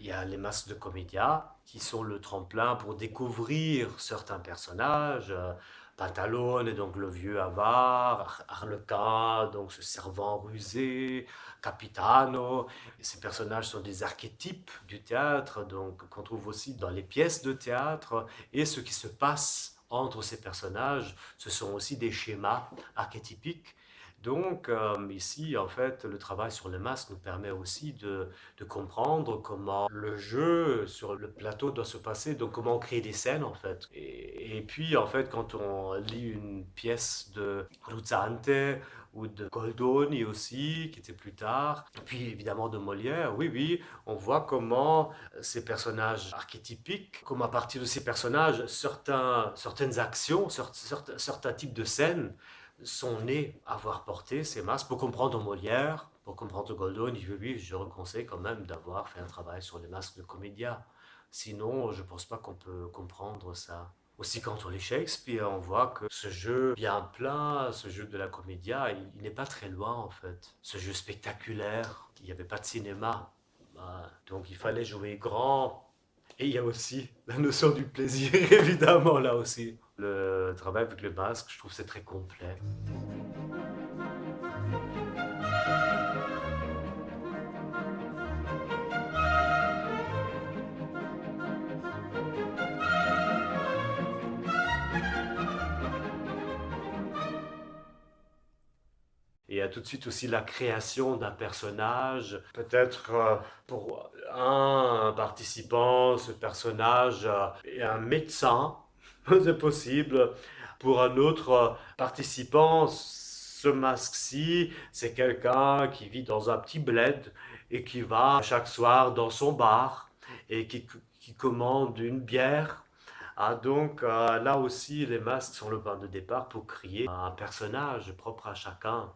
y a les masques de comédia qui sont le tremplin pour découvrir certains personnages. Pantalone, donc le vieux avare, Arlequin, donc ce servant rusé, Capitano. Et ces personnages sont des archétypes du théâtre, donc qu'on trouve aussi dans les pièces de théâtre. Et ce qui se passe entre ces personnages, ce sont aussi des schémas archétypiques. Donc ici, en fait, le travail sur le masque nous permet aussi de comprendre comment le jeu sur le plateau doit se passer, donc comment créer des scènes, en fait. Et puis, en fait, quand on lit une pièce de Ruzzante ou de Goldoni aussi, qui était plus tard, et puis évidemment de Molière, oui, oui, on voit comment ces personnages archétypiques, comment à partir de ces personnages, certaines actions, certains types de scènes sont nés à avoir porté ces masques. Pour comprendre Molière, pour comprendre Goldoni, oui, je conseille quand même d'avoir fait un travail sur les masques de comédia. Sinon, je ne pense pas qu'on peut comprendre ça. Aussi, quand on lit Shakespeare, on voit que ce jeu bien plein, ce jeu de la comédia, il n'est pas très loin en fait. Ce jeu spectaculaire, il n'y avait pas de cinéma. Donc il fallait jouer grand. Et il y a aussi la notion du plaisir, évidemment, là aussi. Le travail avec le masque, je trouve c'est très complet. Et il y a tout de suite aussi la création d'un personnage. Peut-être pour un participant, ce personnage est un médecin, c'est possible. Pour un autre participant, ce masque-ci, c'est quelqu'un qui vit dans un petit bled et qui va chaque soir dans son bar et qui commande une bière. Donc là aussi, les masques sont le point de départ pour créer un personnage propre à chacun.